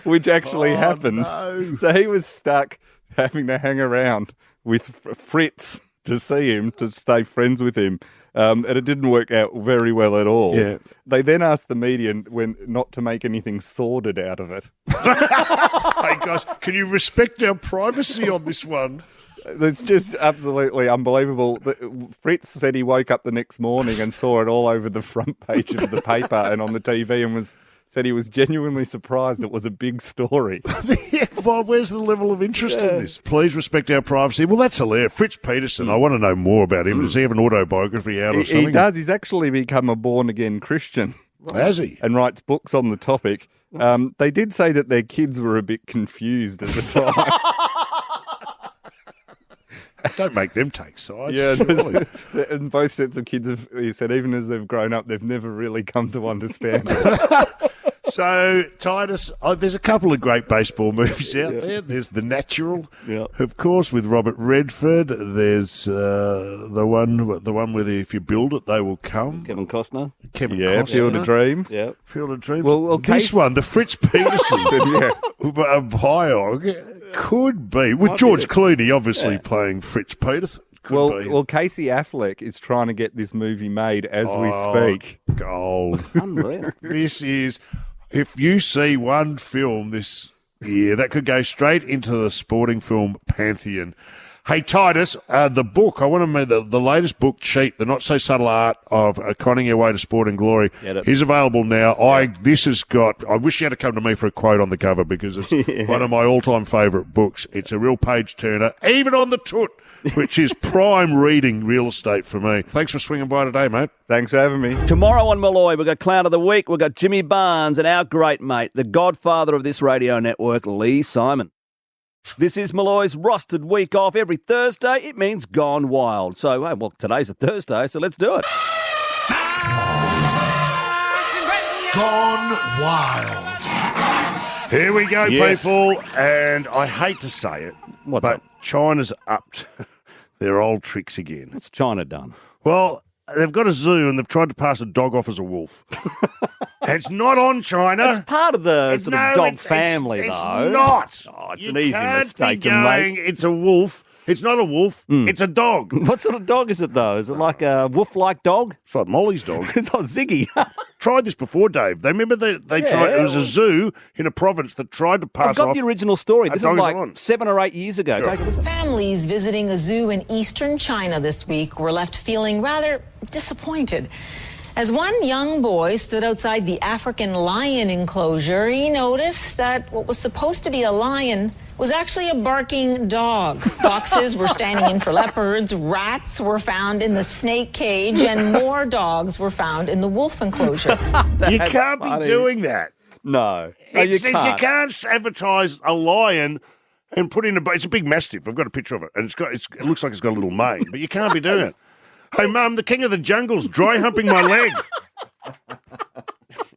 Speaker 16: Which actually happened.
Speaker 2: No.
Speaker 16: So he was stuck having to hang around with Fritz to see him, to stay friends with him. And it didn't work out very well at all.
Speaker 2: Yeah.
Speaker 16: They then asked the media not to make anything sordid out of it.
Speaker 2: Hey, guys, can you respect our privacy on this one?
Speaker 16: It's just absolutely unbelievable. Fritz said he woke up the next morning and saw it all over the front page of the paper and on the TV and was said he was genuinely surprised it was a big story.
Speaker 2: Yeah, well, where's the level of interest in this? Please respect our privacy. Well, that's hilarious. Fritz Peterson, I want to know more about him. Does he have an autobiography out or something?
Speaker 16: He does. He's actually become a born-again Christian.
Speaker 2: Has he?
Speaker 16: And writes books on the topic. They did say that their kids were a bit confused at the time.
Speaker 2: Don't make them take sides.
Speaker 16: Yeah, and both sets of kids have, he said, even as they've grown up, they've never really come to understand it.
Speaker 2: So, Titus, there's a couple of great baseball movies out there. There's The Natural, of course, with Robert Redford. There's the one where if you build it, they will come.
Speaker 3: Kevin Costner.
Speaker 2: Costner.
Speaker 16: Field of Dreams.
Speaker 3: Yeah.
Speaker 2: Field of Dreams.
Speaker 16: Well,
Speaker 2: this one, the Fritz Peterson biog, could be, with George Clooney obviously playing Fritz Peterson.
Speaker 16: Well, Casey Affleck is trying to get this movie made as we speak.
Speaker 2: Gold.
Speaker 3: Unreal.
Speaker 2: This is, if you see one film this year, that could go straight into the sporting film pantheon. Hey, Titus, the book, I want to make the latest book, Cheat, The Not So Subtle Art of Conning Your Way to Sport and Glory, is available now. I wish you had to come to me for a quote on the cover because it's one of my all-time favourite books. It's a real page-turner, even on the toot, which is prime reading real estate for me. Thanks for swinging by today, mate.
Speaker 16: Thanks for having me.
Speaker 3: Tomorrow on Malloy, we've got Clown of the Week. We've got Jimmy Barnes and our great mate, the godfather of this radio network, Lee Simon. This is Malloy's rostered week off. Every Thursday, it means Gone Wild. So, well, today's a Thursday, so let's do it.
Speaker 11: Gone Wild.
Speaker 2: Here we go, people. And I hate to say it,
Speaker 3: What's
Speaker 2: but
Speaker 3: up?
Speaker 2: China's up to their old tricks again.
Speaker 3: What's China done?
Speaker 2: Well, they've got a zoo and they've tried to pass a dog off as a wolf. It's not on China.
Speaker 3: It's part of the dog family,
Speaker 2: it's
Speaker 3: though.
Speaker 2: Not.
Speaker 3: Oh, it's
Speaker 2: You
Speaker 3: an easy
Speaker 2: can't
Speaker 3: mistake
Speaker 2: be
Speaker 3: to make.
Speaker 2: It's a wolf. It's not a wolf. It's a dog.
Speaker 3: What sort of dog is it, though? Is it like a wolf-like dog?
Speaker 2: It's like Molly's dog.
Speaker 3: It's not Ziggy.
Speaker 2: Tried this before, Dave. They remember they tried. It was a zoo in a province that tried to pass
Speaker 3: I've got
Speaker 2: off
Speaker 3: the original story. This is like
Speaker 2: on.
Speaker 3: 7 or 8 years ago.
Speaker 2: Sure.
Speaker 3: Take a listen.
Speaker 17: Families visiting a zoo in eastern China this week were left feeling rather disappointed. As one young boy stood outside the African lion enclosure, he noticed that what was supposed to be a lion was actually a barking dog. Foxes were standing in for leopards, rats were found in the snake cage, and more dogs were found in the wolf enclosure.
Speaker 2: You can't be doing that.
Speaker 3: No.
Speaker 2: You can't advertise a lion and put in it's a big mastiff. I've got a picture of it, and it looks like it's got a little mane, but you can't be doing it. Hey, Mum, the king of the jungle's dry humping my leg.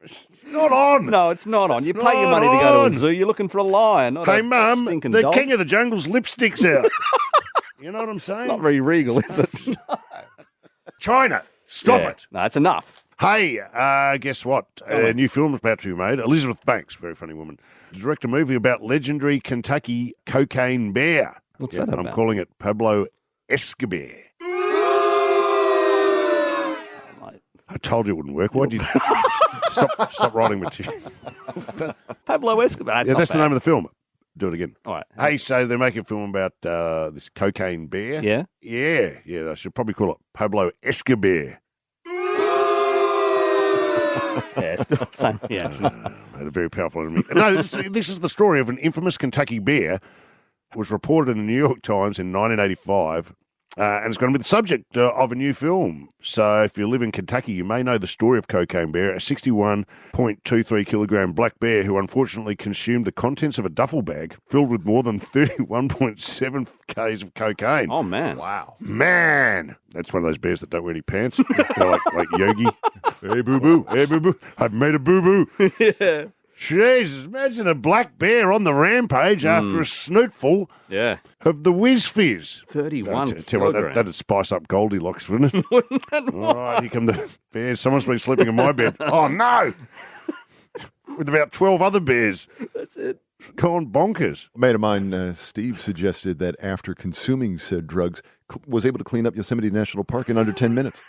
Speaker 2: It's not on.
Speaker 3: No, it's not on. You pay your money to go to a zoo. You're looking for a lion. Not
Speaker 2: hey, Mum, the
Speaker 3: dog.
Speaker 2: king of the jungle's lipstick's out. You know what I'm saying?
Speaker 3: It's not very regal, is it?
Speaker 2: China, stop it.
Speaker 3: No, it's enough.
Speaker 2: Hey, guess what? A new film is about to be made. Elizabeth Banks, very funny woman, to direct a movie about legendary Kentucky cocaine bear.
Speaker 3: What's that about?
Speaker 2: I'm calling it Pablo Escobar. I told you it wouldn't work. Why'd you stop writing material?
Speaker 3: Pablo Escobar.
Speaker 2: That's the name of the film. Do it again.
Speaker 3: All right.
Speaker 2: Hey, so they're making a film about this cocaine bear.
Speaker 3: Yeah?
Speaker 2: Yeah. I should probably call it Pablo Escobar.
Speaker 3: Yeah, still same. Yeah.
Speaker 2: Had a very powerful enemy. No, this is the story of an infamous Kentucky bear. It was reported in the New York Times in 1985. And it's going to be the subject of a new film. So if you live in Kentucky, you may know the story of Cocaine Bear, a 61.23 kilogram black bear who unfortunately consumed the contents of a duffel bag filled with more than 31.7 k's of cocaine.
Speaker 3: Oh, man.
Speaker 2: Wow. Man. That's one of those bears that don't wear any pants. They're like Yogi. Hey, boo-boo. Hey, boo-boo. I've made a boo-boo.
Speaker 3: Yeah.
Speaker 2: Jesus, imagine a black bear on the rampage after a snootful of the Whiz Fizz.
Speaker 3: 31
Speaker 2: that'd spice up Goldilocks, wouldn't it? All right, here come the bears. Someone's been sleeping in my bed. Oh, no! With about 12 other bears.
Speaker 3: That's it.
Speaker 2: Gone bonkers.
Speaker 18: A mate of mine, Steve, suggested that after consuming said drugs, was able to clean up Yosemite National Park in under 10 minutes.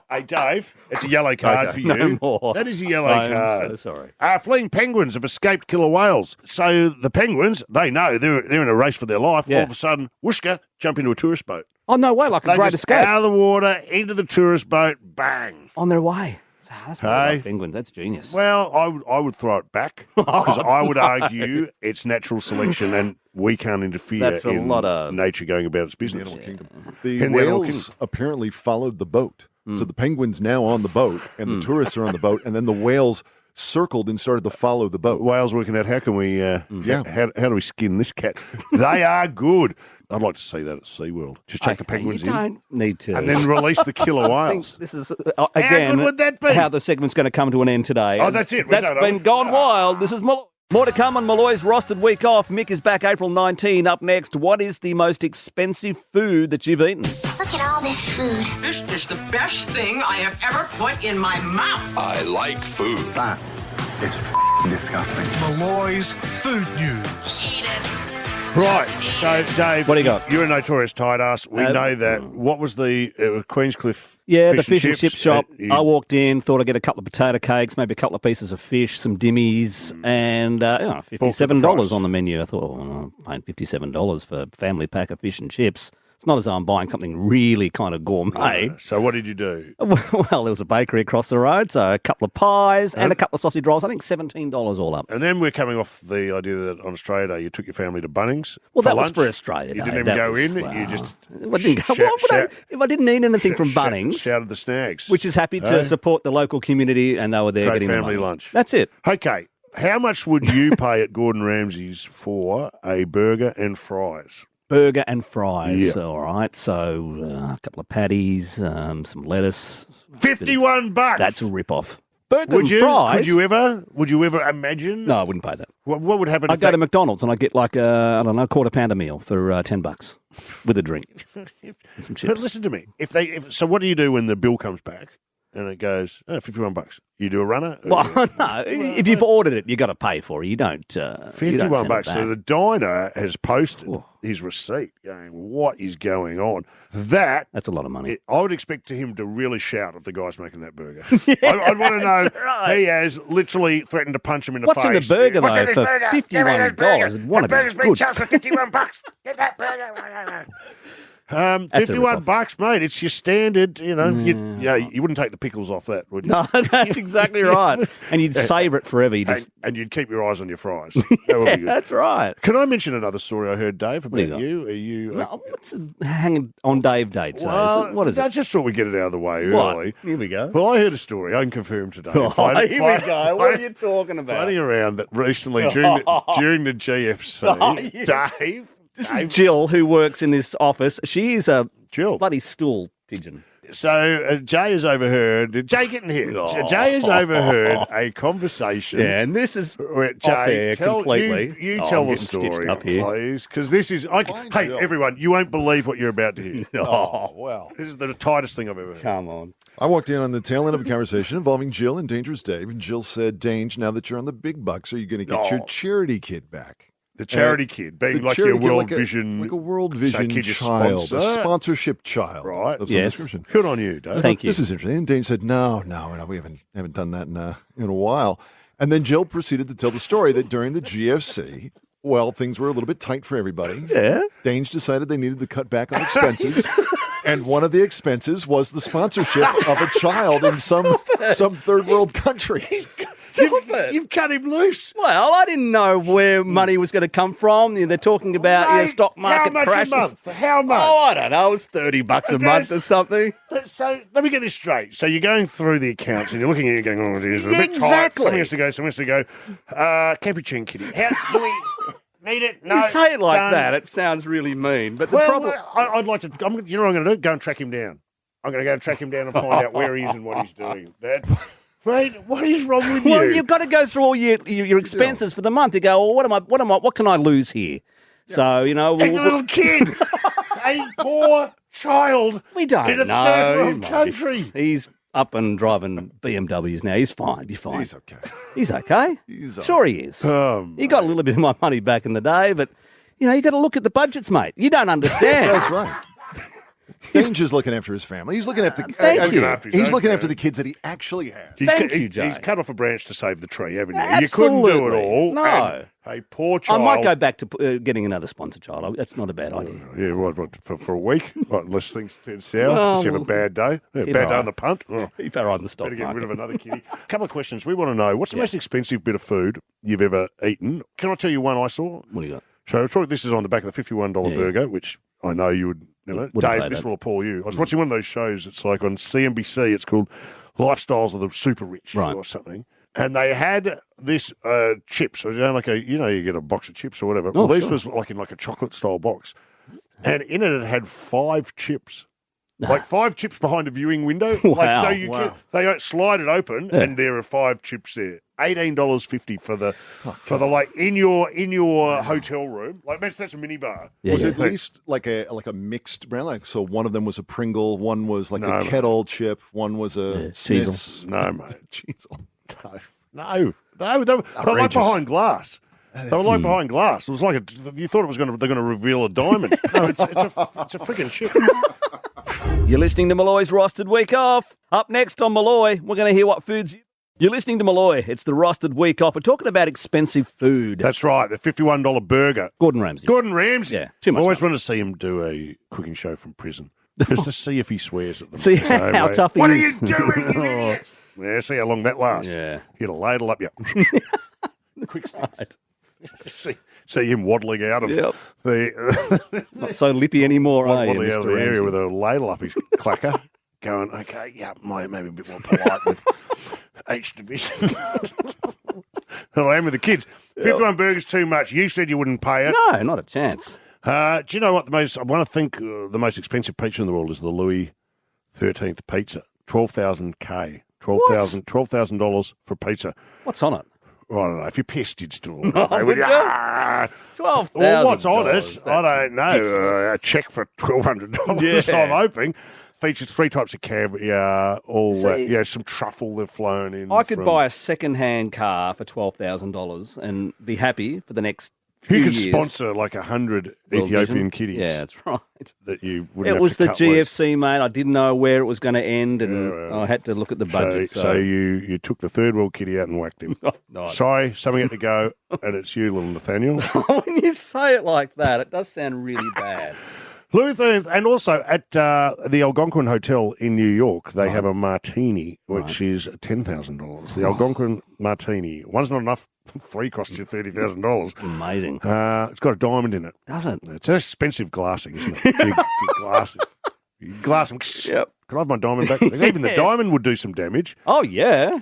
Speaker 2: Hey, Dave, it's a yellow card for you.
Speaker 3: No more.
Speaker 2: That is a yellow
Speaker 3: I'm
Speaker 2: card.
Speaker 3: so sorry.
Speaker 2: Fleeing penguins have escaped killer whales. So the penguins, they know they're in a race for their life.
Speaker 3: Yeah.
Speaker 2: All of a sudden, whooshka, jump into a tourist boat.
Speaker 3: Oh, no way, like a
Speaker 2: They
Speaker 3: great
Speaker 2: just
Speaker 3: escape.
Speaker 2: out of the water, into the tourist boat, bang.
Speaker 3: On their way. That's
Speaker 2: Hey.
Speaker 3: not like penguins. That's genius.
Speaker 2: Well, I would throw it back because I would argue it's natural selection and we can't interfere
Speaker 3: That's a
Speaker 2: in
Speaker 3: lot of
Speaker 2: nature going about its business.
Speaker 18: Animal Kingdom. The
Speaker 2: In the Animal
Speaker 18: whales
Speaker 2: Kingdom.
Speaker 18: apparently followed the boat. So the penguins now on the boat, and the tourists are on the boat, and then the whales circled and started to follow the boat.
Speaker 2: Whales working out how can we, how do we skin this cat? They are good. I'd like to see that at SeaWorld. Just take the penguins
Speaker 3: you don't need to.
Speaker 2: and then release the killer
Speaker 3: I think
Speaker 2: whales.
Speaker 3: this is,
Speaker 2: How
Speaker 3: again,
Speaker 2: good would that be?
Speaker 3: how the segment's going to come to an end today.
Speaker 2: Oh, that's it. We
Speaker 3: That's
Speaker 2: don't know.
Speaker 3: been Gone Wild. This is Malloy. More to come on Malloy's rostered week off. Mick is back April 19. Up next, what is the most expensive food that you've eaten?
Speaker 19: Look at all this food. This is the best thing I have ever put in my mouth.
Speaker 6: I like food.
Speaker 20: That is disgusting.
Speaker 11: Malloy's Food News.
Speaker 2: Right. So, Dave,
Speaker 3: What do you got?
Speaker 2: You're a notorious tight ass. We know that. What was the Queenscliff?
Speaker 3: Yeah, the
Speaker 2: fish
Speaker 3: fish and chip shop.
Speaker 2: You-
Speaker 3: I walked in, thought I'd get a couple of potato cakes, maybe a couple of pieces of fish, some dimmies, and $57 on the menu. I thought, I'm paying $57 for a family pack of fish and chips. It's not as though I'm buying something really kind of gourmet.
Speaker 2: So what did you do?
Speaker 3: Well, there was a bakery across the road, so a couple of pies and a couple of sausage rolls. I think $17 all up.
Speaker 2: And then we're coming off the idea that on Australia Day you took your family to Bunnings.
Speaker 3: Well,
Speaker 2: for
Speaker 3: that was
Speaker 2: lunch.
Speaker 3: for Australia
Speaker 2: You
Speaker 3: Day.
Speaker 2: didn't even
Speaker 3: That
Speaker 2: go
Speaker 3: was-
Speaker 2: in.
Speaker 3: well,
Speaker 2: You just
Speaker 3: I didn't go. What would I, if I didn't need anything from Bunnings,
Speaker 2: shouted the snags.
Speaker 3: which is happy to support the local community, and they were there
Speaker 2: Great
Speaker 3: getting the
Speaker 2: family
Speaker 3: money.
Speaker 2: lunch.
Speaker 3: That's it.
Speaker 2: Okay. How much would you pay at Gordon Ramsay's for a burger and fries?
Speaker 3: Burger and fries.
Speaker 2: Yeah.
Speaker 3: All right. So a couple of patties, some lettuce.
Speaker 2: $51.
Speaker 3: That's a rip-off. Burger
Speaker 2: Would
Speaker 3: and
Speaker 2: you?
Speaker 3: fries.
Speaker 2: Would you ever imagine?
Speaker 3: No, I wouldn't pay that.
Speaker 2: What would happen?
Speaker 3: I'd
Speaker 2: if
Speaker 3: go to McDonald's and I'd get like a quarter pounder meal for $10 with a drink and some
Speaker 2: But
Speaker 3: chips.
Speaker 2: listen to me. So what do you do when the bill comes back and it goes $51? You do a runner.
Speaker 3: Well, no. If you've ordered it, you got to pay for it. You don't.
Speaker 2: $51. So
Speaker 3: So
Speaker 2: the diner has posted his receipt, going, "What is going on?" That's
Speaker 3: a lot of money.
Speaker 2: I would expect him to really shout at the guys making that burger. I'd want to know.
Speaker 3: right.
Speaker 2: He has literally threatened to punch him in the
Speaker 3: What's
Speaker 2: face.
Speaker 3: in the burger
Speaker 2: What's in
Speaker 3: though
Speaker 2: this
Speaker 3: for
Speaker 2: burger?
Speaker 3: $51?
Speaker 2: Give me this burger.
Speaker 3: It'd want to
Speaker 2: The
Speaker 3: be
Speaker 2: burger's been
Speaker 3: good.
Speaker 2: charged for $51. Get that burger.
Speaker 3: That's a
Speaker 2: $51, mate. It's your standard. You know, you wouldn't take the pickles off that, would you?
Speaker 3: No, that's exactly right. And you'd savour it forever.
Speaker 2: And you'd keep your eyes on your fries.
Speaker 3: Yeah, that's right.
Speaker 2: Can I mention another story I heard, Dave,
Speaker 3: What do
Speaker 2: about
Speaker 3: you got?
Speaker 2: you? Are you?
Speaker 3: No, what's hanging on Dave Day today?
Speaker 2: Well,
Speaker 3: What is
Speaker 2: I
Speaker 3: it?
Speaker 2: just thought we'd get it out of the way
Speaker 3: What?
Speaker 2: early.
Speaker 3: Here we go.
Speaker 2: Well, I heard a story, unconfirmed today.
Speaker 3: Here we go. What are you talking about?
Speaker 2: Floating around that recently during the GFC,
Speaker 3: Oh, yeah.
Speaker 2: Dave.
Speaker 3: This is Jill, who works in this office. She is a bloody stool pigeon.
Speaker 2: So Jay has overheard. Jay, get in here. Jay has overheard a conversation.
Speaker 3: Yeah, and this is
Speaker 2: where
Speaker 3: off air completely.
Speaker 2: You
Speaker 3: Oh,
Speaker 2: tell
Speaker 3: I'm
Speaker 2: the
Speaker 3: getting stitched
Speaker 2: story,
Speaker 3: up here.
Speaker 2: please, because this is. Hey, everyone, you won't believe what you're about to hear.
Speaker 18: Oh, well.
Speaker 2: This is the tightest thing I've ever heard.
Speaker 3: Come on.
Speaker 18: I walked in on the tail end of a conversation involving Jill and Dangerous Dave, and Jill said, Dange, now that you're on the big bucks, are you going to get your charity kid back?
Speaker 2: The charity kid, being
Speaker 18: The
Speaker 2: like
Speaker 18: charity
Speaker 2: your
Speaker 18: kid,
Speaker 2: World
Speaker 18: like
Speaker 2: Vision.
Speaker 18: like a World
Speaker 2: so
Speaker 18: Vision
Speaker 2: kid you
Speaker 18: child,
Speaker 2: sponsor.
Speaker 18: a sponsorship child
Speaker 2: Right.
Speaker 18: of some description.
Speaker 2: Good on you, Dave.
Speaker 3: Thank you.
Speaker 18: This is interesting. And Dane said, no, we haven't done that in a while. And then Jill proceeded to tell the story that during the GFC, well, things were a little bit tight for everybody.
Speaker 3: Yeah.
Speaker 18: Danes decided they needed to cut back on expenses. And one of the expenses was the sponsorship of a child in some third world country.
Speaker 2: You've cut him loose.
Speaker 3: Well, I didn't know where money was going to come from. They're talking about
Speaker 2: Mate,
Speaker 3: stock market
Speaker 2: how much
Speaker 3: crashes.
Speaker 2: a month? How much?
Speaker 3: Oh, I don't know. It was $30 a month or something.
Speaker 2: So let me get this straight. So you're going through the accounts and you're looking at it going, oh, geez, it's a bit tight.
Speaker 3: Exactly.
Speaker 2: Something has to go. Capuchin kitty. How do we need it? No.
Speaker 3: You say it like
Speaker 2: done.
Speaker 3: that, it sounds really mean. But the
Speaker 2: Well,
Speaker 3: problem...
Speaker 2: I'd like to. You know what I'm going to do? Go and track him down. I'm going to go and track him down and find out where he is and what he's doing. Mate, what is wrong with you?
Speaker 3: Well, you've got to go through all your expenses for the month. You go, well, what can I lose here? So,
Speaker 2: A little kid, a poor child.
Speaker 3: We don't
Speaker 2: in a
Speaker 3: know.
Speaker 2: third world
Speaker 3: mate.
Speaker 2: country.
Speaker 3: He's up and driving BMWs now. He's fine. Be fine.
Speaker 18: He's okay.
Speaker 3: He's okay. Sure he is. He got a little bit of my money back in the day, but, you got to look at the budgets, mate. You don't understand.
Speaker 18: That's right. Danger's looking after his family. He's looking after he's looking after the kids that he actually has.
Speaker 2: He's cut off a branch to save the tree, haven't you? You couldn't do it all.
Speaker 3: No.
Speaker 2: And, hey, poor child.
Speaker 3: I might go back to getting another sponsor child. That's not a bad idea.
Speaker 2: Yeah, what for a week? Unless things turn sour.
Speaker 3: Well,
Speaker 2: Unless you have a bad day. Yeah, bad day on the punt. Oh.
Speaker 3: Keep our eye on the stock
Speaker 2: Better get
Speaker 3: market.
Speaker 2: rid of another kitty. A couple of questions. We want to know, what's the most expensive bit of food you've ever eaten? Can I tell you one I saw?
Speaker 3: What do you got?
Speaker 2: So this is on the back of the $51 burger, which I know you would. Dave, this will appall you. I was watching one of those shows. It's like on CNBC. It's called Lifestyles of the Super Rich or something. And they had this chips. So, you get a box of chips or whatever. This was like in a chocolate style box, and in it had 5 chips. Like 5 chips behind a viewing window.
Speaker 3: Wow.
Speaker 2: Like so they slide it open and there are 5 chips there. $18.50 for the like in your hotel room. Like imagine that's a mini bar.
Speaker 18: Was it at least like a mixed brand? Like so one of them was a Pringle, one was like a kettle chip, one was a Smith's.
Speaker 2: No, mate. Cheezel. No. They were like behind glass. They were like behind glass. It was like you thought they're going to reveal a diamond. No, it's a freaking chip.
Speaker 3: You're listening to Malloy's Rostered Week Off. Up next on Malloy, we're going to hear what foods... You're listening to Malloy. It's the Rostered Week Off. We're talking about expensive food.
Speaker 2: That's right, the $51 burger.
Speaker 3: Gordon Ramsay.
Speaker 2: Yeah,
Speaker 3: too much.
Speaker 2: I always wanted to see him do a cooking show from prison. Just to see if he swears at them.
Speaker 3: See how tough he is.
Speaker 2: What are you doing, you idiot? Yeah, see how long that lasts.
Speaker 3: Yeah.
Speaker 2: He'd ladle up you. Quick sticks. See him waddling out of the...
Speaker 3: Not so lippy anymore, are you,
Speaker 2: waddling out of
Speaker 3: Mr.
Speaker 2: the area
Speaker 3: Ramsay?
Speaker 2: with a ladle up his clacker, going, okay, yeah, maybe a bit more polite with H division. I am with the kids. 51 burgers too much. You said you wouldn't pay it.
Speaker 3: No, not a chance.
Speaker 2: Do you know what I want to think the most expensive pizza in the world is the Louis XIII pizza. 12,000 K. $12,000 for pizza.
Speaker 3: What's on it?
Speaker 2: Well, I don't know. If you're pissed, you'd still...
Speaker 3: Would you?
Speaker 2: $12,000. Well, what's on it? I don't know. A check for $1,200, I'm hoping. Features 3 types of caviar, some truffle they've flown in.
Speaker 3: I could buy a second-hand car for $12,000 and be happy for the next few
Speaker 2: You could
Speaker 3: years.
Speaker 2: sponsor like 100 Ethiopian kitties.
Speaker 3: Yeah, that's right.
Speaker 2: That you wouldn't
Speaker 3: It
Speaker 2: have
Speaker 3: was
Speaker 2: to
Speaker 3: the
Speaker 2: cut loose.
Speaker 3: GFC, mate. I didn't know where it was going to end, and I had to look at the budget.
Speaker 2: So you took the third world kitty out and whacked him.
Speaker 3: Nice.
Speaker 2: Sorry, something had to go, and it's you, little Nathaniel.
Speaker 3: When you say it like that, it does sound really bad.
Speaker 2: Louis XIII, and also at the Algonquin Hotel in New York, they have a martini, which is $10,000. The Algonquin martini. One's not enough. 3 costs you $30,000.
Speaker 3: Amazing.
Speaker 2: It's got a diamond in it.
Speaker 3: Does it?
Speaker 2: It's an expensive glassing, isn't it? Big glassing. You glass them.
Speaker 3: Yep.
Speaker 2: Can I have my diamond back? Even the diamond would do some damage.
Speaker 3: Oh, yeah.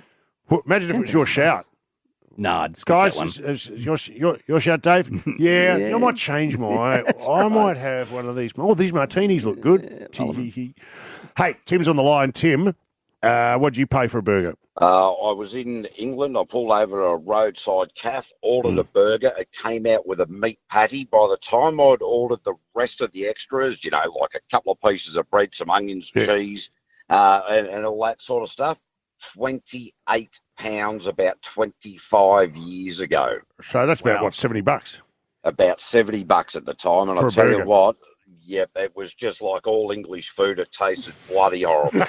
Speaker 2: Well, imagine if it was your shout.
Speaker 3: Nah, I'd skip
Speaker 2: Guys,
Speaker 3: that one.
Speaker 2: is your shout, Dave? Yeah, I might change my... I might have one of these. Oh, these martinis look good. Hey, Tim's on the line. Tim, what did you pay for a burger?
Speaker 21: I was in England. I pulled over a roadside cafe, ordered a burger. It came out with a meat patty. By the time I'd ordered the rest of the extras, like a couple of pieces of bread, some onions, cheese, and all that sort of stuff, £28 about 25 years ago.
Speaker 2: So that's about, what, $70?
Speaker 21: About $70 at the time. And
Speaker 2: For
Speaker 21: I
Speaker 2: a
Speaker 21: tell
Speaker 2: burger.
Speaker 21: you what, it was just like all English food. It tasted bloody horrible.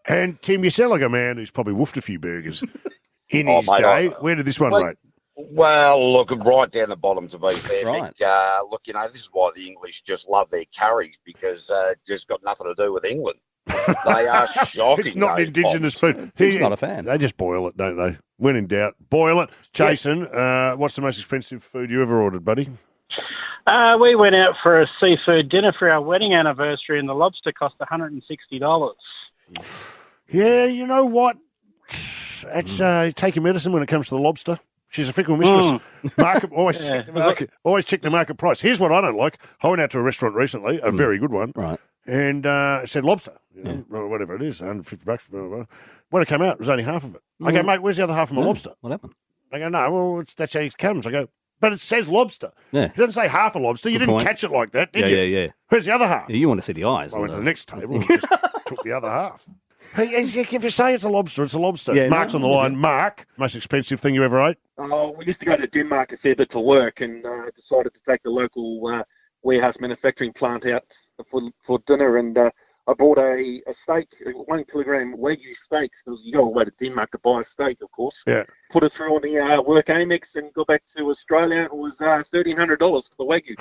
Speaker 2: And Tim, you sound like a man who's probably woofed a few burgers in
Speaker 21: Oh,
Speaker 2: his
Speaker 21: mate,
Speaker 2: day. Where did this one rate?
Speaker 21: Well, look, right down the bottom, to be fair.
Speaker 2: Right.
Speaker 21: Mick. Look, this is why the English just love their curries, because just got nothing to do with England. They are shocking.
Speaker 2: It's not
Speaker 21: those
Speaker 2: indigenous
Speaker 21: pots.
Speaker 2: food.
Speaker 3: Tim's not a fan.
Speaker 2: They just boil it, don't they? When in doubt, boil it. Jason, what's the most expensive food you ever ordered, buddy?
Speaker 22: We went out for a seafood dinner for our wedding anniversary, and the lobster cost $160.
Speaker 2: Yeah, you know what? It's taking medicine when it comes to the lobster. She's a fickle mistress. Market always check the market. Always check the market price. Here's what I don't like. I went out to a restaurant recently, a very good one,
Speaker 3: right?
Speaker 2: And it said lobster, or whatever it is, $150. Blah, blah, blah. When it came out, it was only half of it. I go, mate, where's the other half of my lobster?
Speaker 3: What happened?
Speaker 2: They go, no, well, that's how it comes. I go, but it says lobster.
Speaker 3: Yeah.
Speaker 2: It doesn't say half a lobster. You
Speaker 3: Good
Speaker 2: didn't
Speaker 3: point.
Speaker 2: catch it like that, did
Speaker 3: Yeah,
Speaker 2: you?
Speaker 3: yeah, yeah.
Speaker 2: Where's the other half?
Speaker 3: Yeah, you want to see the eyes.
Speaker 2: I went to the next table and just took the other half. Hey, if you say it's a lobster, it's a lobster.
Speaker 3: Yeah,
Speaker 2: Mark's on the line. Mark, most expensive thing you ever ate?
Speaker 23: We used to go to Denmark a fair bit for work, and decided to take the local
Speaker 8: warehouse manufacturing plant out for dinner, and I bought a steak, a 1 kilogram Wagyu steak, because you go all the way to Denmark to buy a steak, of course.
Speaker 2: Yeah.
Speaker 8: Put it through on the work Amex and got back to Australia. It was $1,300 for the Wagyu.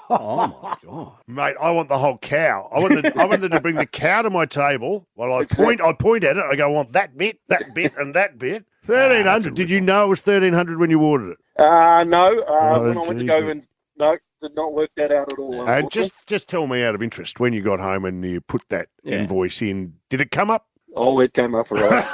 Speaker 3: Oh my God,
Speaker 2: mate! I want the whole cow. I want them to bring the cow to my table. Well, I point at it. I go, I want that bit, and that bit. 1,300. Did you know it was 1,300 when you ordered it?
Speaker 8: No. When I went to go and no. Did not work that out at all.
Speaker 2: And just tell me out of interest, when you got home and you put that invoice in, did it come up?
Speaker 8: Oh, it came up, all right.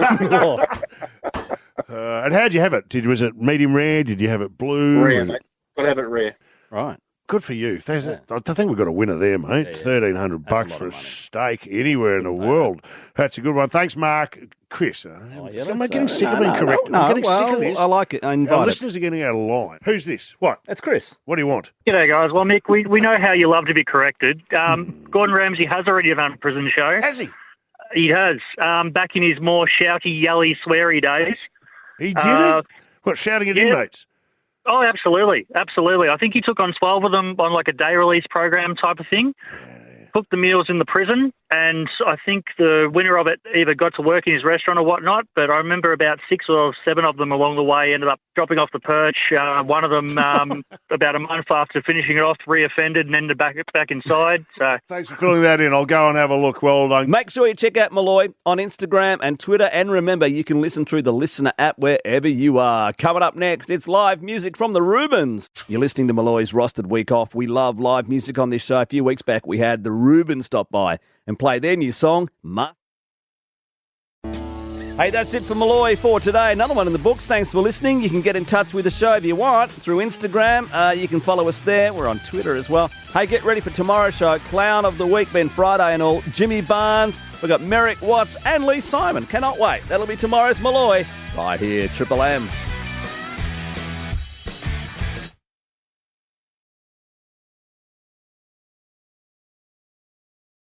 Speaker 2: And how'd you have it? Was it medium rare? Did you have it blue?
Speaker 8: Rare, mate. Got to have it rare.
Speaker 3: Right.
Speaker 2: Good for you. I think we've got a winner there, mate. $1,300 for a steak anywhere in the world. That's a good one. Thanks, Mark. Chris, am I getting sick of being correct? I'm getting sick of this.
Speaker 3: I like it.
Speaker 2: Our listeners are getting out of line. Who's this? What?
Speaker 3: That's Chris.
Speaker 2: What do you want?
Speaker 22: G'day, guys. Well, Mick, we know how you love to be corrected. Gordon Ramsay has already done a prison show.
Speaker 2: Has he?
Speaker 22: He has. Back in his more shouty, yelly, sweary days.
Speaker 2: He did it? What, shouting at inmates?
Speaker 22: Oh, absolutely. Absolutely. I think he took on 12 of them on like a day release program type of thing. Cooked the meals in the prison, and I think the winner of it either got to work in his restaurant or whatnot, but I remember about 6 or 7 of them along the way ended up dropping off the perch. One of them, about a month after finishing it off, reoffended and ended back inside. So
Speaker 2: thanks for filling that in. I'll go and have a look. Well done.
Speaker 3: Make sure you check out Malloy on Instagram and Twitter, and remember, you can listen through the Listener app wherever you are. Coming up next, it's live music from the Rubens. You're listening to Malloy's Rostered Week Off. We love live music on this show. A few weeks back, we had the Rubens stop by and play their new song, Hey, that's it for Malloy for today. Another one in the books. Thanks for listening. You can get in touch with the show if you want through Instagram. You can follow us there. We're on Twitter as well. Hey, get ready for tomorrow's show. Clown of the Week, Ben Friday and all. Jimmy Barnes. We've got Merrick Watts and Lee Simon. Cannot wait. That'll be tomorrow's Malloy right here, Triple M.